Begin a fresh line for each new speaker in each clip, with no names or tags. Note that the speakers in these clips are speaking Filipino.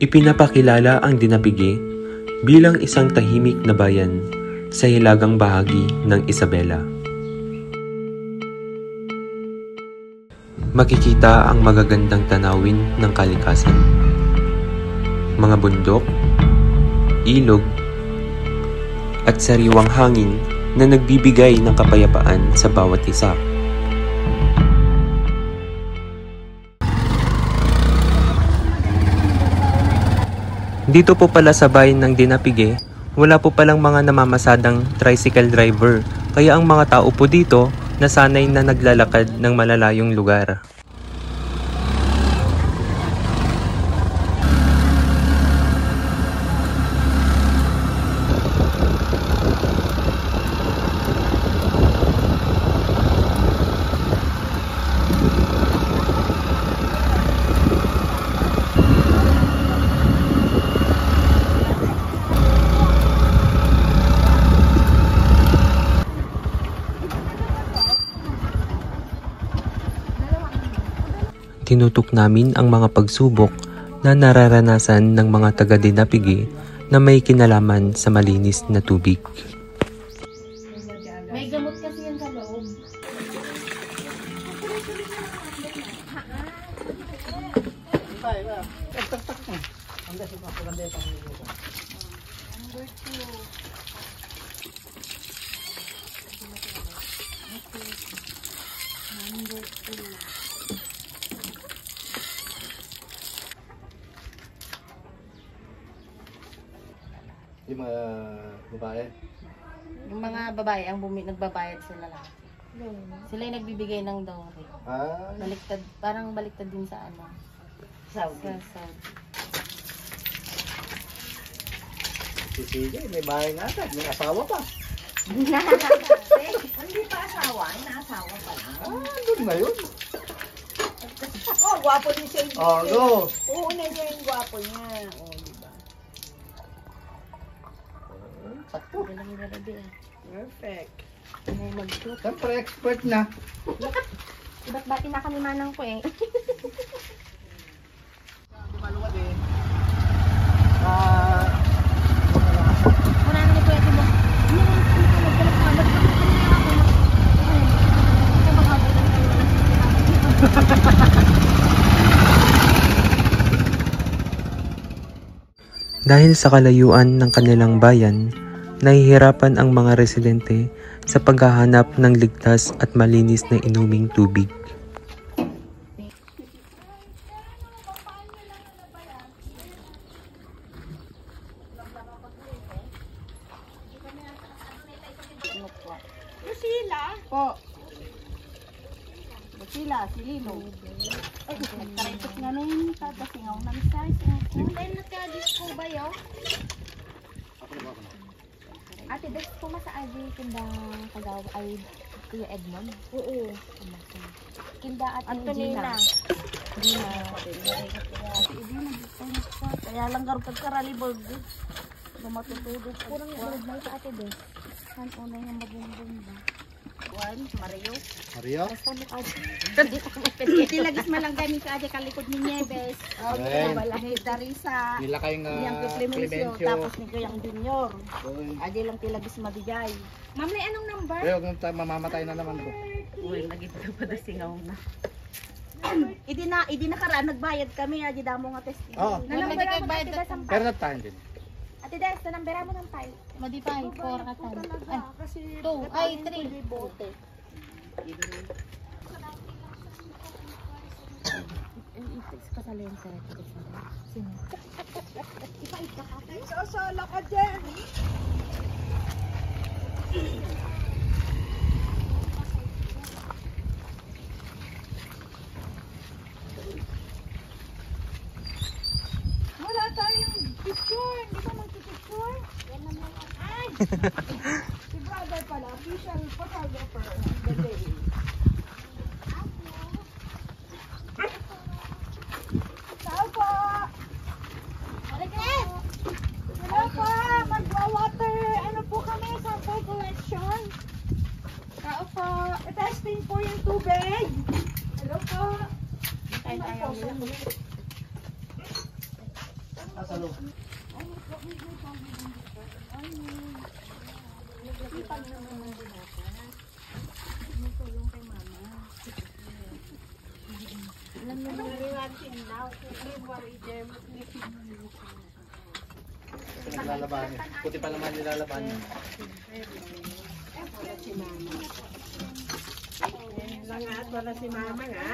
Ipinapakilala ang Dinapigue bilang isang tahimik na bayan sa hilagang bahagi ng Isabela. Makikita ang magagandang tanawin ng kalikasan, mga bundok, ilog, at sariwang hangin na nagbibigay ng kapayapaan sa bawat isa. Dito po pala sa bayan ng Dinapigue, wala po palang mga namamasadang tricycle driver, kaya ang mga tao po dito nasanay na naglalakad ng malalayong lugar. Tinutok namin ang mga pagsubok na nararanasan ng mga taga Dinapigue na may kinalaman sa malinis na tubig.
May gamot kasi yan sa loob.
Yung mga babae?
Yung mga babae, ang nagbabayad sila lang. Sila yung nagbibigay ng dowry.
Ah.
Baliktad, parang baliktad din sa ano. Saudi. Sa Saudi.
Si CJ, may bahay nga ata, may asawa pa.
Hindi pa asawa, inaasawa pa lang.
Ah, doon na yun.
Oh, gwapo din siya.
Oh, no.
Oo, na niya yung gwapo niya. Oh, diba?
Sakto.
Galang garabi ah.
Perfect.
May mag-shoot.
Siyempre, expert na.
Iba't bati na kami manang ko eh.
Maluwad eh.
Muna na ni Kuya Timo.
Dahil sa kalayuan ng kanilang bayan, nahihirapan ang mga residente sa paghahanap ng ligtas at malinis na inuming tubig.
Lucila. Po. Lucila, si Lino. Ay, nagkarikot nga na yun. Tatasingaw ng size.
Dahil nagka-disco ba yun? Ate, des po masaagi kinda kagawa ay Kuya Edmond? Oo. Kinda at
Antonina.
Gina.
Kaya lang garot kagkaralibog. Matutulog.
Kurang loob na ito ate des. Saan una yung mabumbong ba?
Juan, Mario.
Mario?
Basta mo ate.
Hindi lagis malang gani ka ade kalikod ni Nieves.
Ayan.
Wala ni Darisa.
Nila kayong
Yang Clemencio. Tapos ni Kuyang Junior. Ade lang tilagis mabigay.
Ma'am, may anong number?
Pero kung mamamatay na naman ko.
Uy, nagito pa da singaw na. Idi na karaan nagbayad kami adi damo nga testing.
Oo.
Nalambera mo na ate des ang
Pero that time din.
Ate des, nalambera mo ng file. Modify, 4 katan. Ay, 2, ay 3.
Bote.
I-fix ko sa lens. Sino?
Sasala ka dyan. Wala tayong picture. Hindi ka magpipicture? Ay! Si brother pala, official photographer of the day. Tao po! Hello po! Magwa-water. Ano po kami? Sample collection. Tao po. Testing po yung tubig. Hello po. Ano po?
Nasa loob. Nilalabanan. Puti pa naman nilalabanan.
Langat, wala si mama nga.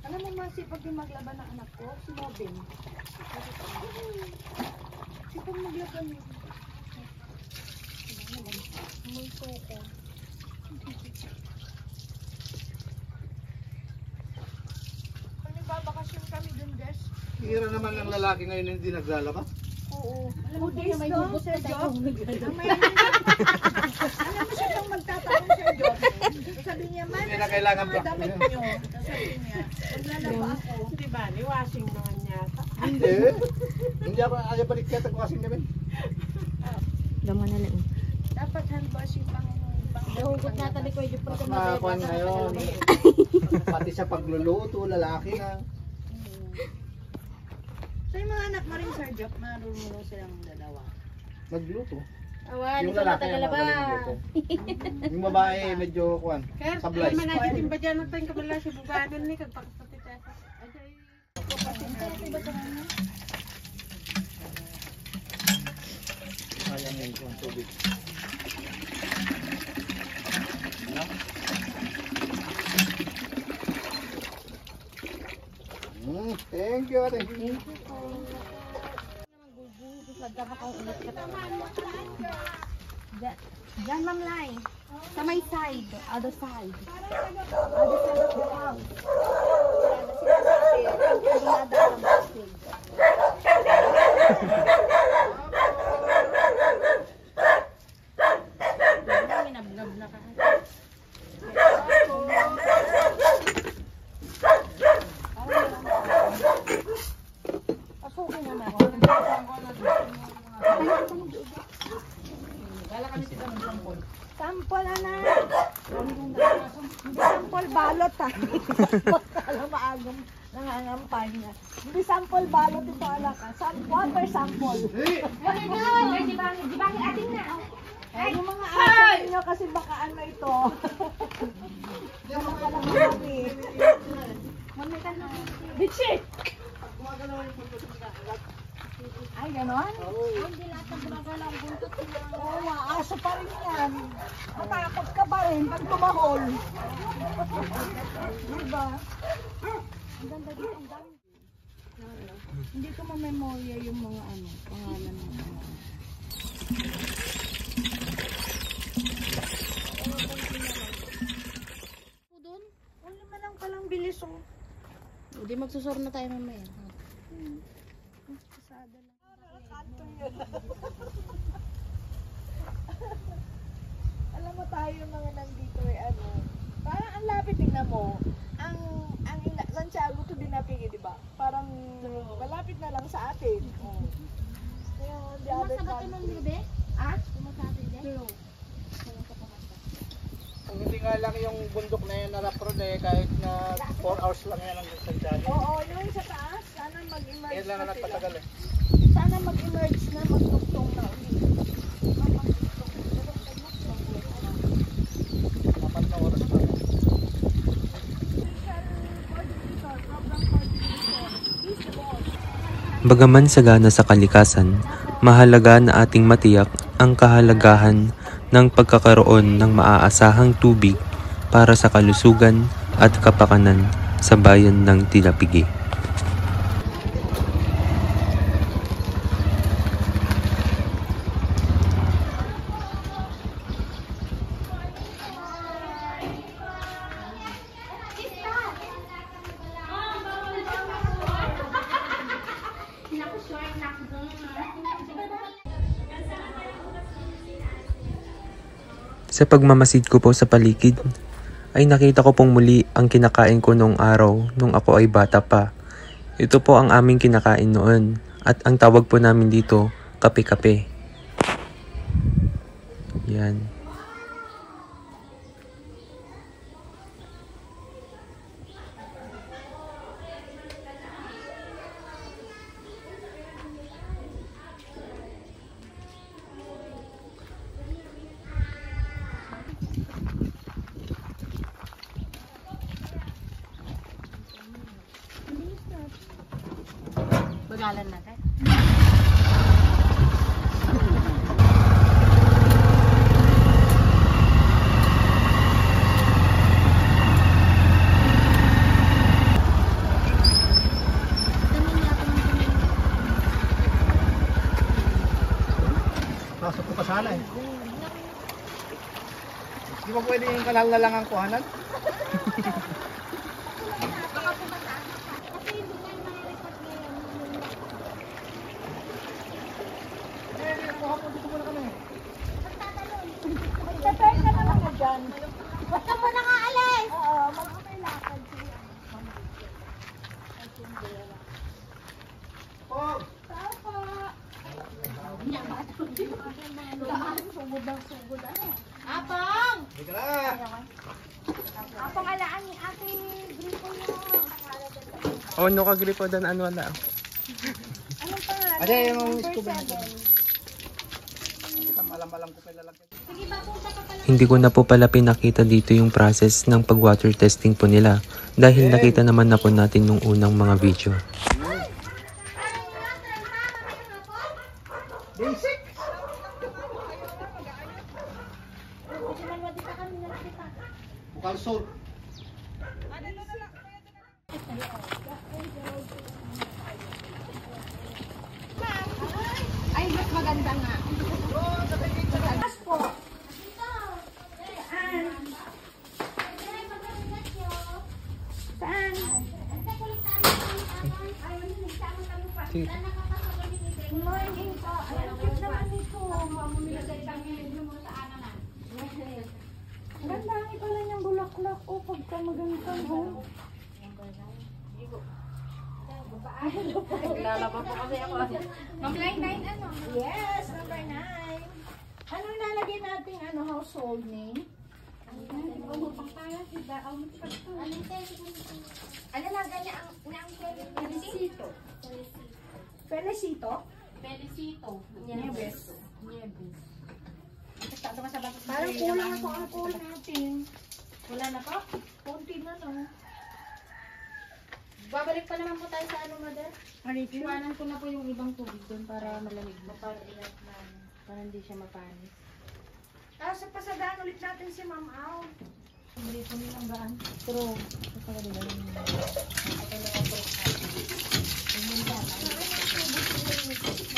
Alam mo, masipag yung maglaban ng anak ko, si Robin. Sipag maglaban yun. May soko. Pag nagbabakasyon kami dun, guys.
Hira naman ng lalaki ngayon hindi naglalaba.
Oo. Alam mo, days daw, Sir Job. Alam mo siya itong magtatanong, Sir Job. Sabi niya, man,
Hindi na kailangan
mga damit niyo. Sabi niya, maglalaba ako.
Di ba? Washing naman yata.
Hindi. Hindi ako ayaw baliktad ako kasing namin.
Gama na lang.
Dapat hand wash yung pang
Nahugot na tabi ko yung
Mas makakuan ngayon. Pati sa pagluluto, lalaki na.
So yung mga anak mo rin, Sir Job, marunong silang dalawa.
Nagluto.
Awan,
Yung
ikaw na
lalaki ang
tagalaba.
magaling luto. Yung babae medyo kuan.
Kaya
Sablay.
managitin ba dyan natin kabala si buganan ni kagpakapatid sa
Sayang yun kung tubig. Thank you, ate.
Diyan, Ma'am Lai. Sa may side. Other side. Other side of the house.
Sample na. Hindi sample balot ha. Alam maagam nangangampanya. Hindi sample balot ito anak ha. Water sample. Ay, yung mga aso ninyo kasi baka ano ito. Yung mga kalahati. Bitchik! Ay, ganon?
Hindi lahat ng gumagalaw ang buntot nila.
Oo, mga aso pa rin yan. Matakot ka pa rin pag tumahol. Diba? Ang ganda dito, ang dami. Hindi ko mamemorya yung mga ano, pangalan ng mga.
Doon?
Wala naman lang palang bilis oh.
Hindi magsusor na tayo mamaya.
Kasada lang. Alam mo tayo yung mga nandito eh, ano, parang ang lapit, tingnan mo, ang Santiago to Dinapigi, di ba? Parang malapit na lang sa atin. Oh. Kaya the other
Sumasabat
country.
nun, bebe?
Ah?
Sumasabat din?
True.
Kung hindi nga lang yung bundok na yan na rough eh, kahit na 4 hours lang yan ang Santiago.
Oo, yung sa taas, sana mag-emerge
Yan lang ang
na sila.
nagpatagal eh.
Sana mag-emerge na, magtugtong na ulit.
4 na oras pa.
Bagaman sagana sa kalikasan, mahalaga na ating matiyak ang kahalagahan ng pagkakaroon ng maaasahang tubig para sa kalusugan at kapakanan sa bayan ng Tilapigi. Sa pagmamasid ko po sa paligid, ay nakita ko pong muli ang kinakain ko noong araw nung ako ay bata pa. Ito po ang aming kinakain noon at ang tawag po namin dito, kape-kape. Yan.
Bagalan natin.
Pasok ko pa sana eh. Di ba pwede yung kanal na lang ang kuhanan?
Tatay ka naman na dyan.
Huwag ka muna nga alis!
Oo, may lakad siya.
Oh!
Sugod ano.
Apang!
Hindi ka lang!
Apang alaan ni ate Gripo niya.
Oh, no kagripo dan ano wala.
Anong pangalan?
Ate, yung
Number
scuba
7.
Malam-malam ko pala lang.
Hindi ko na po pala pinakita dito yung process ng pag-water testing po nila dahil nakita naman na po natin nung unang mga video.
Basic! Bukal salt.
Ay, mas maganda nga.
Taas po. Saan? Good morning po. Ay, ang cute naman ito. Ang ganda pala niyang bulaklak. O, pagka maganda.
Lalaba po kasi ako. Ma'am, line 9 ano?
Yes, number 9. Ano ilalagay natin household name?
Ano lang ganyan ang Felicito.
Felicito?
Felicito.
Nieves.
Nieves.
Parang kulang ako ang call natin.
Wala na po?
Kunti na no.
Babalik pa naman po tayo sa ano, mother?
Arito.
Iwanan ko na po yung ibang tubig doon para malamig na. Para hindi siya mapanis.
Tapos pasadaan ulit natin si Ma'am Au.
Hindi po nilang gaan. Pero, ito pala nila yung ito na ang tulog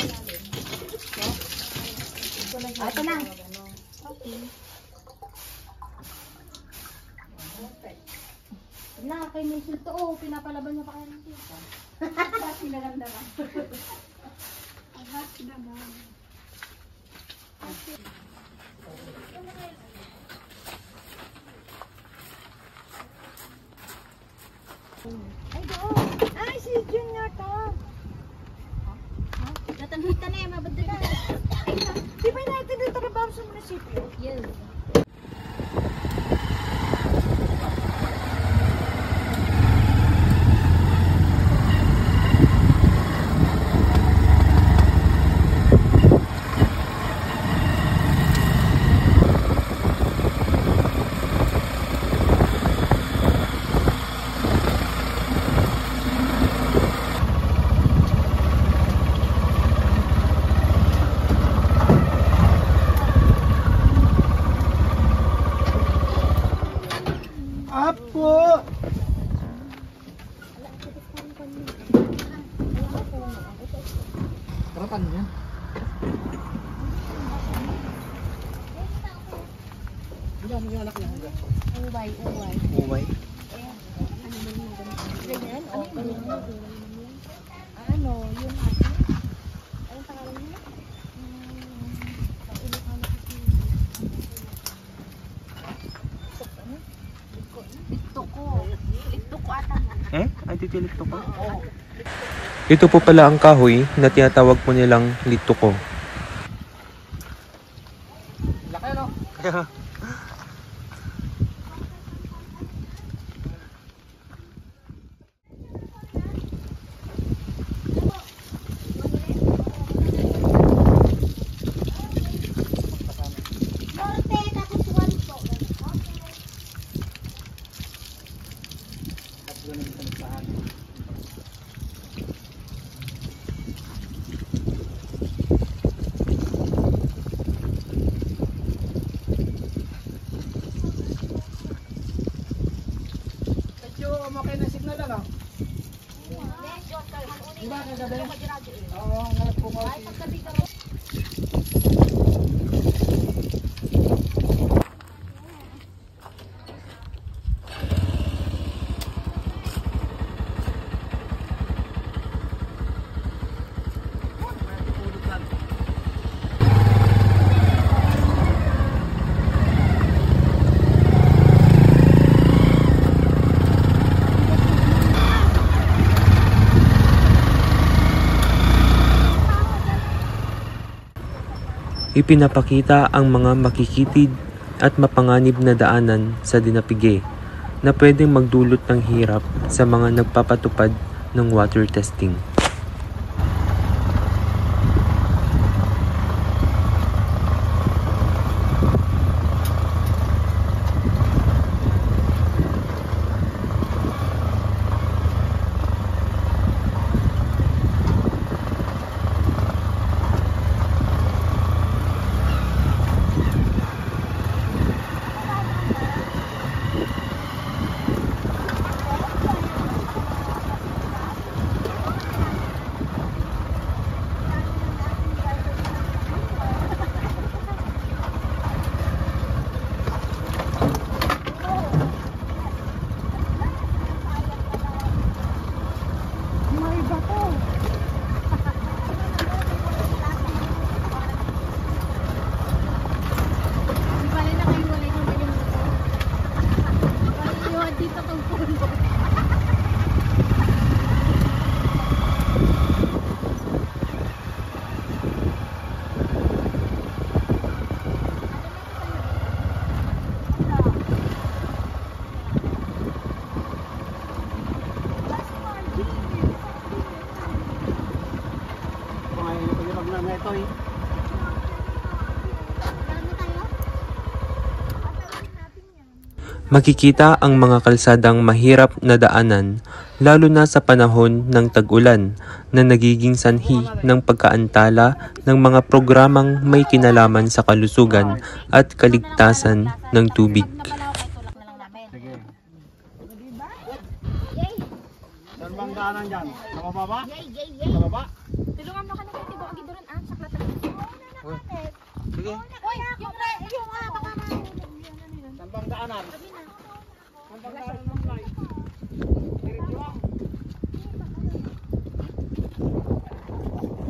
natin. Ito na.
Okay.
Na, kay Michelle to. Oh, pinapalaban niya pa kayo ng tita. Bakit naganda ka?
Ahas naman. Ay, doon. Ay, si Junior to.
Natanhita na yan, mabadala.
Di ba natin dito trabaho sa munisipyo?
Yes.
Apo! Karapan niya. Diyan, yung anak niya.
Uway.
Uway.
Ganyan? Ano yun? Ano, yung
Pipilito ko? Oo.
Ito po pala ang kahoy na tinatawag po nilang lituko.
Laki no? Medyo okay na signal ano? Diba kagabi? Oo, ngayon po ko.
Ipinapakita ang mga makikitid at mapanganib na daanan sa Dinapige na pwedeng magdulot ng hirap sa mga nagpapatupad ng water testing. Makikita ang mga kalsadang mahirap na daanan lalo na sa panahon ng tag-ulan na nagiging sanhi ng pagkaantala ng mga programang may kinalaman sa kalusugan at kaligtasan ng tubig.
Sige. Saan bang daanan dyan? Sa baba? Sa baba?
Tulungan mo ka na kay Tibo. Agi doon saklatan.
Sige.
Uy, yung baka
Saan bang daanan? Saan bang daanan ng flight? Diretso lang.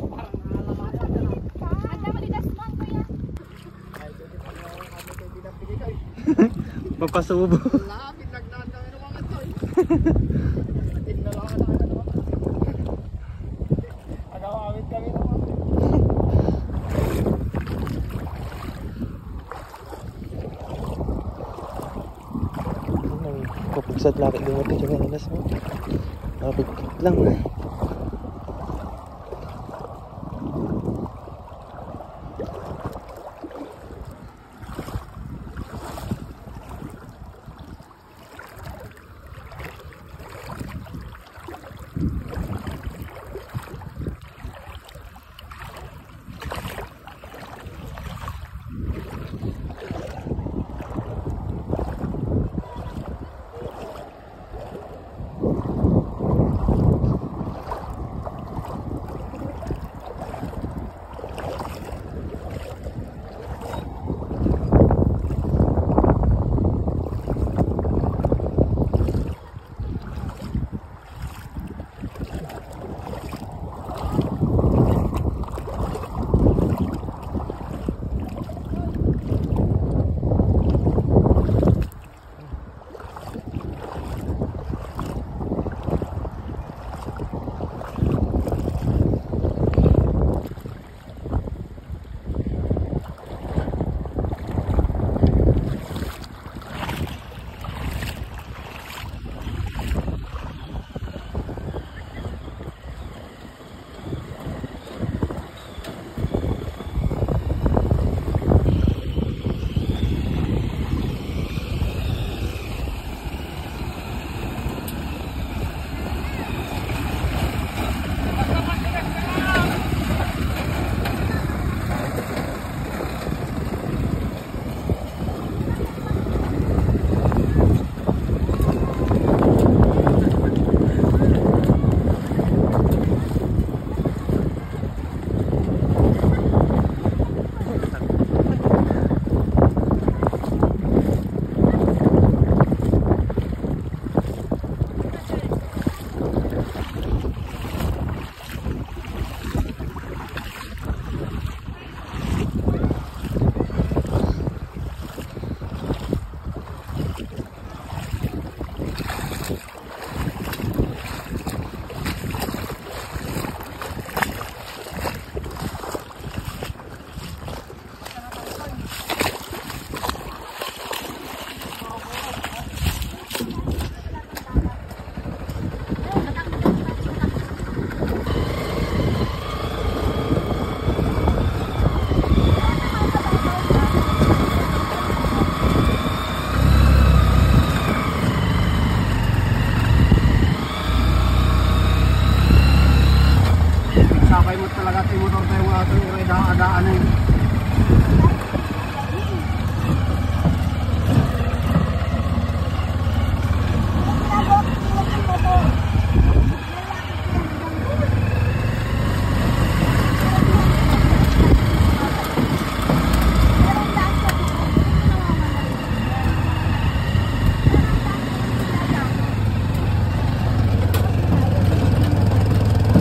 Parang naalamasan ka na.
Anda malidas man, kuya.
Ay, pwede pa nga ako kay Dinapige kayo.
Papasubo.
Lapit nagdaan kami ng mga ito. Atin na lang ang agawawit kami ng mga ito.
Kapugsat laki dumating siya ng alas mo. Nakapagkit lang.
May motor tayo mga ito yung daan eh.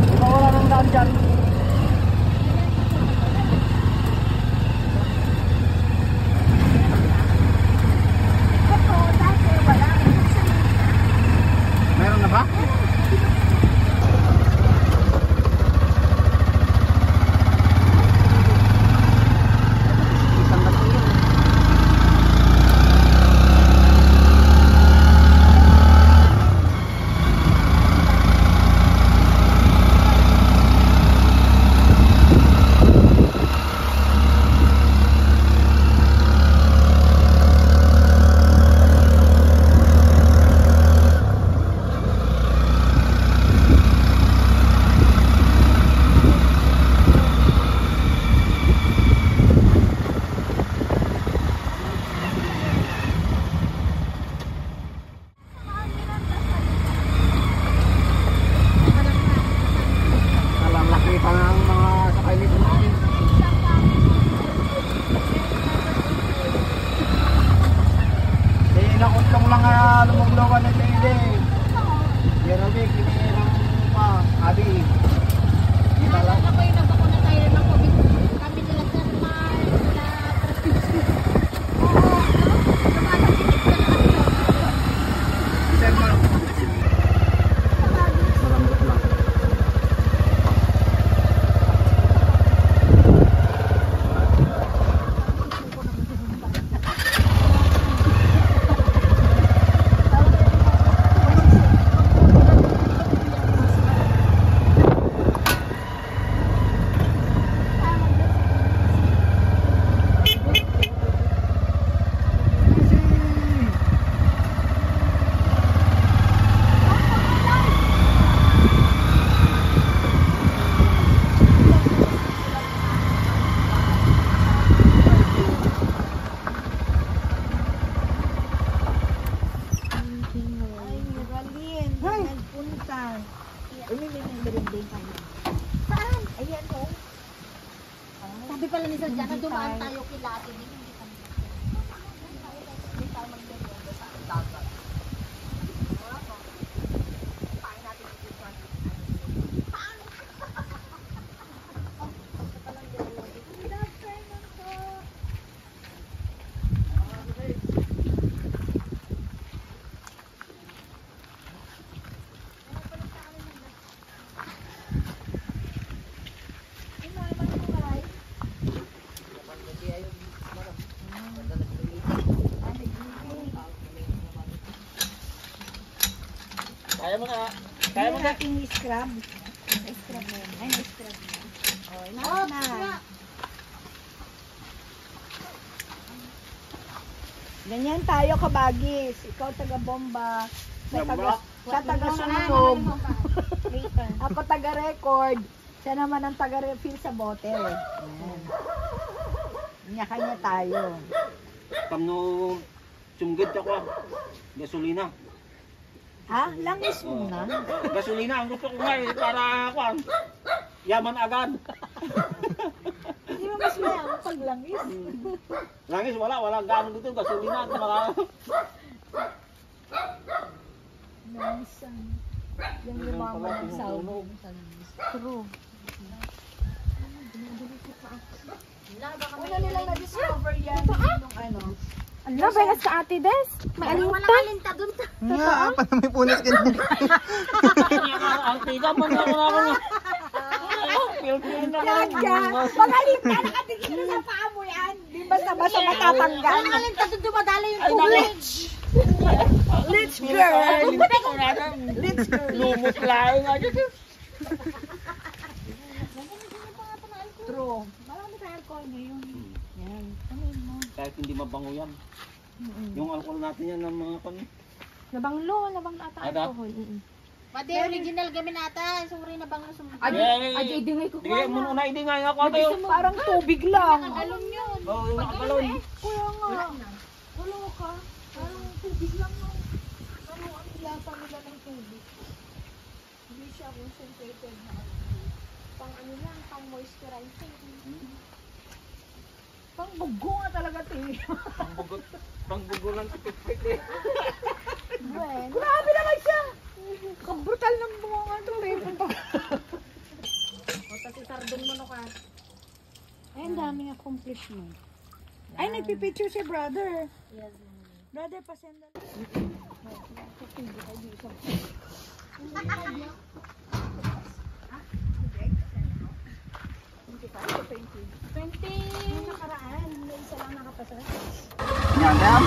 Di ba wala nang daan dyan? Meron na ba? Isang na yun. Nalalaki pa nga ang mga sakay nito natin. Nakutlong lang lumuglawan ng tele. Yan ang big, hindi lang pa. Abi.
Naalala ko yung nabakuna tayo ng COVID. Kami nila Sir Mar, nila Prestige. Oo. Tumatagilip ka na kasi.
Sir Mark. Malambot lang.
Ay, Ralyn. Nagpunta.
Saan?
Ayan o.
Sabi pala ni Sir Jana, dumaan tayo kila Ate Ning. Hindi kami hindi tayo magdedede sa dagat. Wala po. Paano natin dito? Paano?
Kaya mo na. Kaya mo na.
Ating scrub. Na-scrub na yun. Ay, na-scrub na. O, enough na. Ganyan tayo kabagis. Ikaw taga-bomba. Siya taga-sunog. Ako taga-record. Siya naman ang taga-refill sa bottle. Ayan. Kanya-kanya tayo.
Pamno sumgid ako. Gasolina.
Ha? Langis muna.
Gasolina ang gusto ko nga para ako. Yaman agad.
Hindi mo mas mayaman pag langis.
Langis wala gaano dito gasolina at mga
Langis ang... Yung lumama ng salvo. True. Una nilang na-discover yan nung ano.
Ano, belas ka Ate Des? May alinta. Walang alinta dun.
Nga, paano may punas ka na?
ang tita mo na ako na.
Talaga. Magaling ka, nakatingin na sa paa mo yan. Di basta-basta matatanggal.
Walang alinta dun dumadala yung tubig.
Let's girl. Let's girl.
Lumot lang nga dito.
True. Marami tayong alcohol ngayon. Yan. Ano yun mo?
Kahit hindi mabango yan. Yung alcohol natin yan ng mga pan.
Labang ata
Ada?
alcohol. Pati original gamin ata. Suri na bang sumpa?
Ajay,
idingay ko
Hindi, muna na idingay nga ako tayo.
Parang tubig lang.
Nakagalon yun.
Oo, yung nakakalon.
Kuya nga. Wala ka. Parang tubig lang no. Ano ang lasa nila ng tubig? Hindi siya concentrated na ano. Pang ano lang, pang moisturizing. Pang bugo nga talaga tingin.
Pangbugo lang si Pipit eh.
Bueno. Grabe naman siya. Kabrutal ng bunga ito.
O, tapos sardong mo no ka.
Ay, ang daming accomplishment. Ay, nagpipicture si brother.
Yes.
Brother, pasenda. Yung nakaraan, may isa lang nakapasa.
Yan, yan.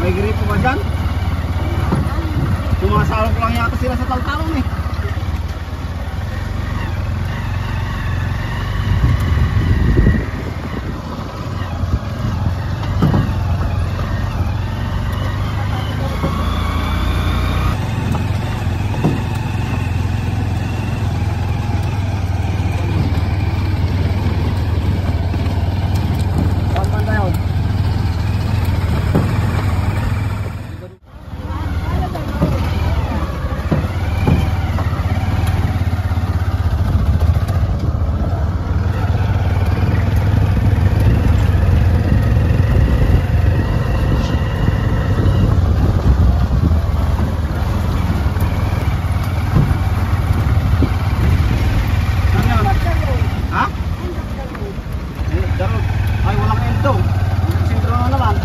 May gripo ba dyan? Sumasarap lang yata sila sa taltalon eh. Saan banda yun? Saan yun? Ha? Eh, darog. Ay, walang endo. Sintro na naman.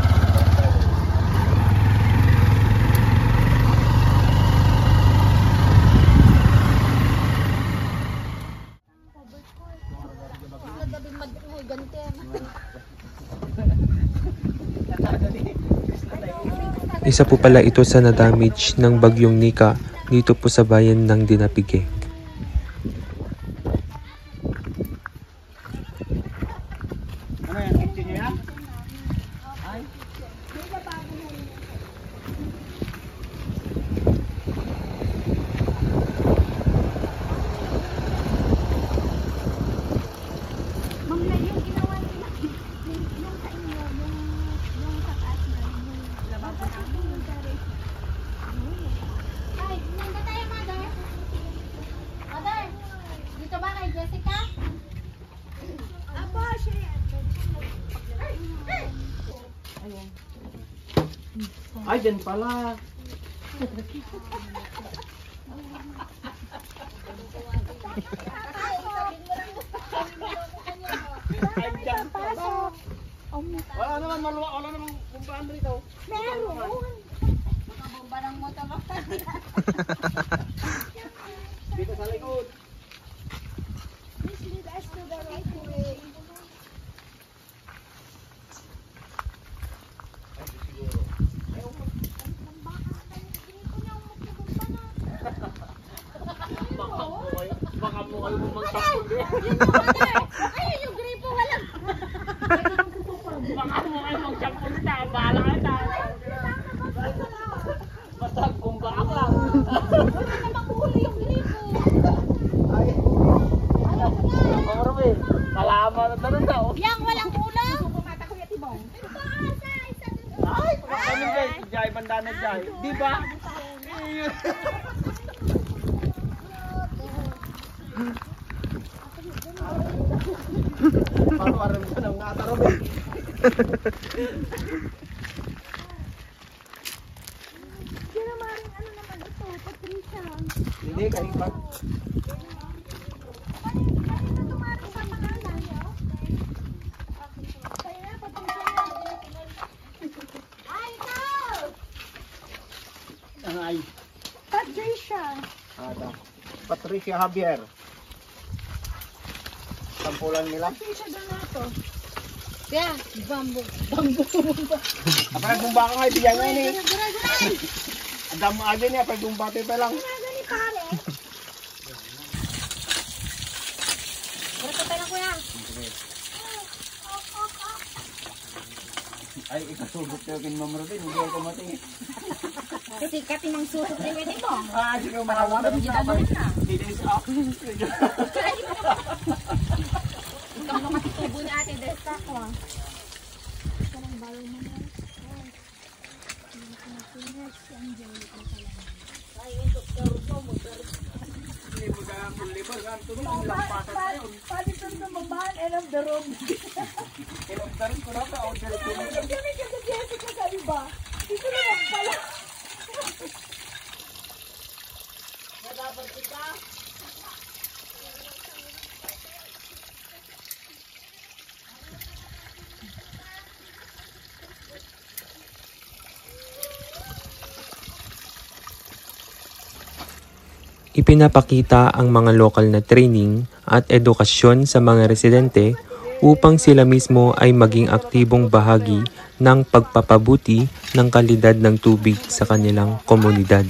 Nagabi mag-uhay ganti.
Isa po pala ito sa na-damage ng bagyong Nika dito po sa bayan ng Dinapigue.
Ano yan? Kitchen nyo yan? Ay?
Ma'am, na yung ginawa nila, yung sa inyo, yung sa taas na, yung lababo namin, yung terrace. Ay, nanda tayo, mother. Mother, dito ba kay Jessica?
Apo, siya yan.
Ay, dyan pala. Ay, dyan pala. Wala naman maluwa, wala naman bumbaan rito.
Meron.
Bomba ng motor.
Dito sa likod.
Please lead us to the right way.
Baka mo kayo bumagsak ulit.
Ayun yung gripo, walang.
Baka mo kayo magsak ulit. Bahala ka tayo. Basta kumbak lang.
Wala namang huli yung gripo.
Ay. Marami. Kalama na tanong daw.
Yang walang ulo.
Ay, ano ba? Jai, bandana Jai. Di ba? Parang ko nang natarong eh.
Hindi naman, ano naman ito, Patricia.
Hindi, kahit pa.
Kanina tumari sa pangalan niyo? Kaya na, Patricia.
Ay, ikaw!
Ang ay.
Patricia.
Ada. Patricia Javier. Sampulan nila.
Patricia doon na ito.
Kaya, bamboo. Bamboo.
Apalagi bumba ka nga, ibigyan nga ni. Ang damo agad niya, apalagi bumba tayo pa lang.
Gani pare. Basta tayo lang kuya.
Ay, ikasugot kayo kin Ma'am Rodin, hindi ako matingin.
Kasi katimang susot ni Pwede mo.
Ah, sige, marawa na rin na. It is up.
Ikaw mo matitubo ni ate Desta ko ah.
Pwede ito sa mambahan, end of the road.
Ilagdarin ko na pa, order ko na.
Ganun ka sa Jessica sa iba. Dito naman pala.
Ipinapakita ang mga lokal na training at edukasyon sa mga residente upang sila mismo ay maging aktibong bahagi ng pagpapabuti ng kalidad ng tubig sa kanilang komunidad.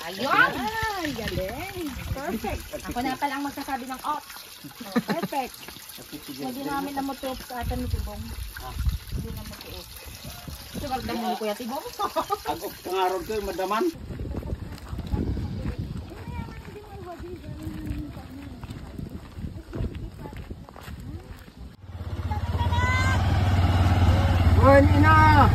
Ayun!
Ay, galing. Perfect.
Ako na pala ang magsasabi ng off.
Perfect.
Hindi namin namutuop sa atin ni Tibong. Hindi na mutuop. Ito karagdag mo ni Kuya Tibong.
Agok kangarod ko yung madaman. Wen ina!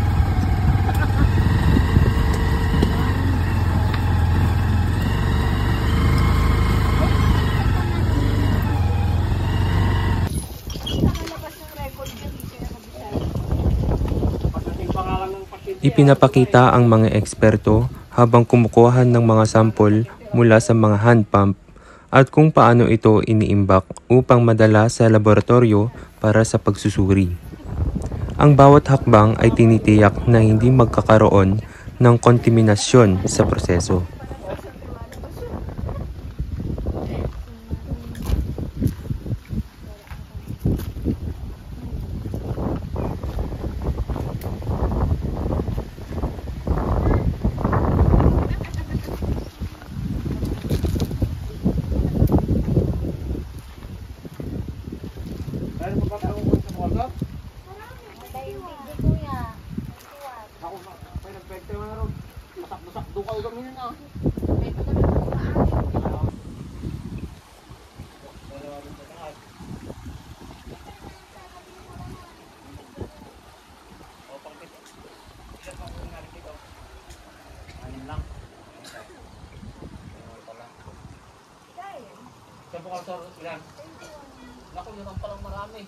Pagdating pangalan ng pasyente.
Ipinapakita ang mga eksperto habang kumukuha ng mga sampol mula sa mga hand pump at kung paano ito iniimbak upang madala sa laboratorio para sa pagsusuri. Ang bawat hakbang ay tinitiyak na hindi magkakaroon ng kontaminasyon sa proseso.
Dahil magkakaroon ko sa kwarto,
Hindi Kuya.
ako may nagpekte mo na ron. Masak-masak doon kayo kami na. Sa bukal sa ilan? Naku, yun ang palang marami.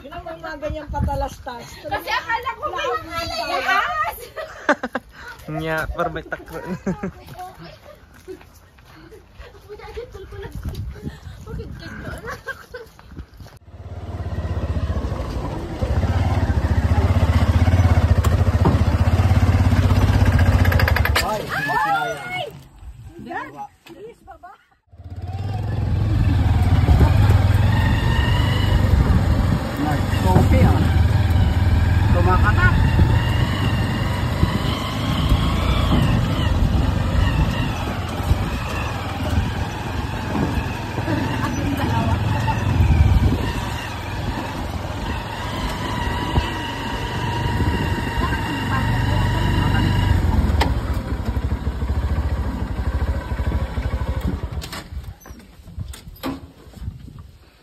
Yun ang mga ganyang patalastas.
Kasi akala ko may ahas!
Nya, parang takro.
Ay, hindi kinaya.
Please, baba.
Nag-coffee ah. Tumakatak.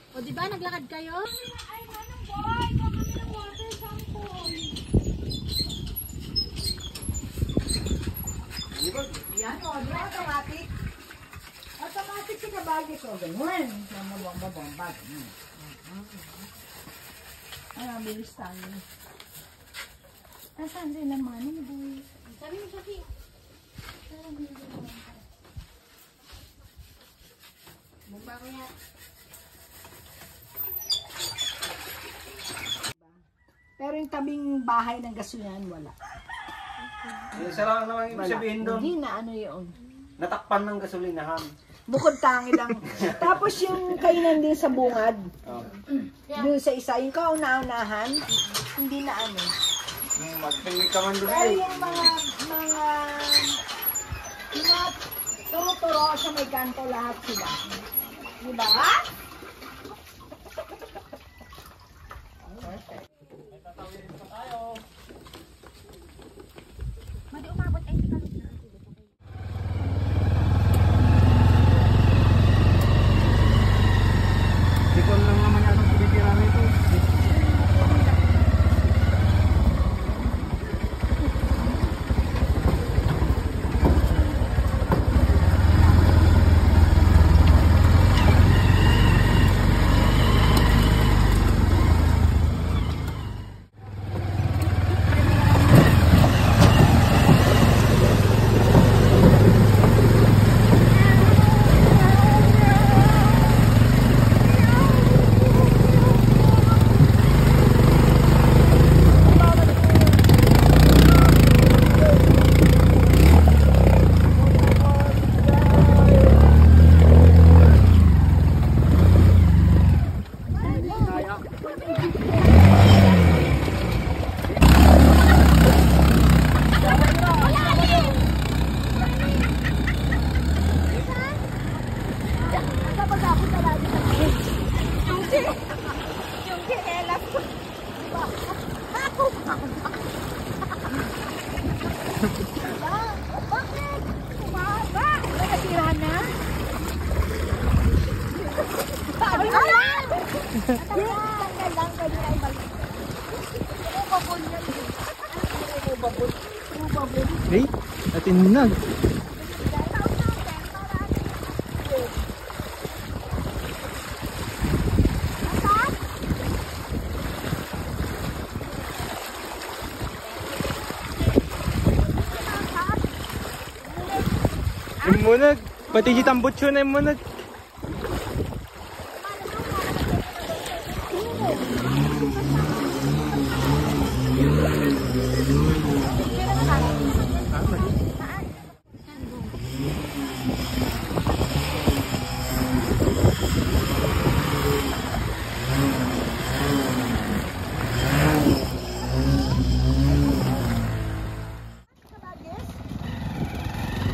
O diba naglakad kayo?
Yan o, di ba automatic? Automatic si kabagi ko. Ganun. Mabang-babang. Ay, ang bilis tayo. Nasaan din naman? Ano ba?
Sabi mo, Sophie. Mukha ko yan. tabing bahay ng gasolinahan, wala.
Isa lang naman ibig sabihin doon.
Hindi na ano yun.
Natakpan ng gasolinahan.
Bukod tangi lang. Tapos yung kainan din sa bungad,
Oh.
doon sa isa, yung kauna-unahan, hindi na ano.
Magtingin ka man doon
Pero
eh.
yung mga turo-turo sa may kanto lahat sila. Diba?
Hindi ko lang naman yan ang pinitira nito.
Hey, natinag. Yung munag, pati si Tambutso na yung munag.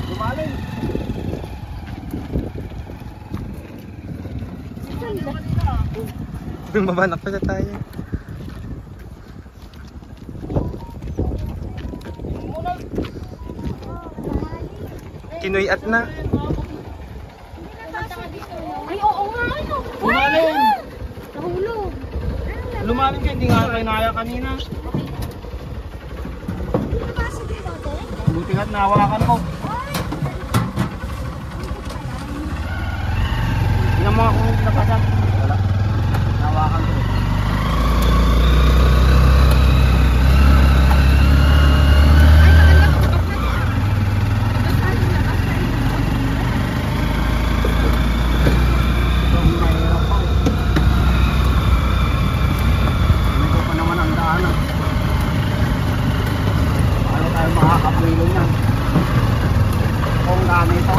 Lumalim.
Mabanak pa sa tayo. Kinoy at na.
Ay, oo nga, ano?
Lumalim.
Nahulog.
Lumalim ka, hindi nga kayo naya kanina. Buti nga't nahawakan mo. Tingnan mo ako kung napasan. Wala. Nahawakan ko. Makakapwilo na. Kung ganito.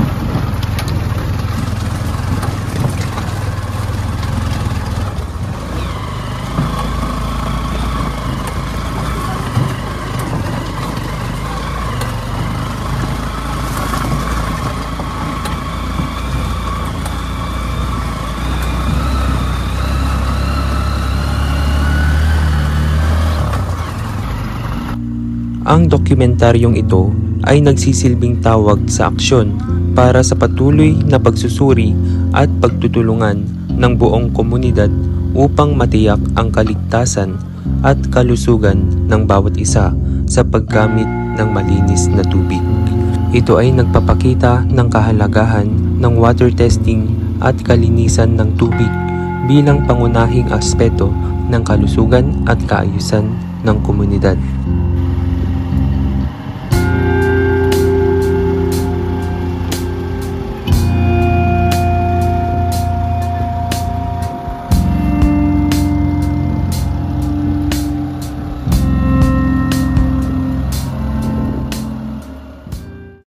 Ang dokumentaryong ito ay nagsisilbing tawag sa aksyon para sa patuloy na pagsusuri at pagtutulungan ng buong komunidad upang matiyak ang kaligtasan at kalusugan ng bawat isa sa paggamit ng malinis na tubig. Ito ay nagpapakita ng kahalagahan ng water testing at kalinisan ng tubig bilang pangunahing aspeto ng kalusugan at kaayusan ng komunidad.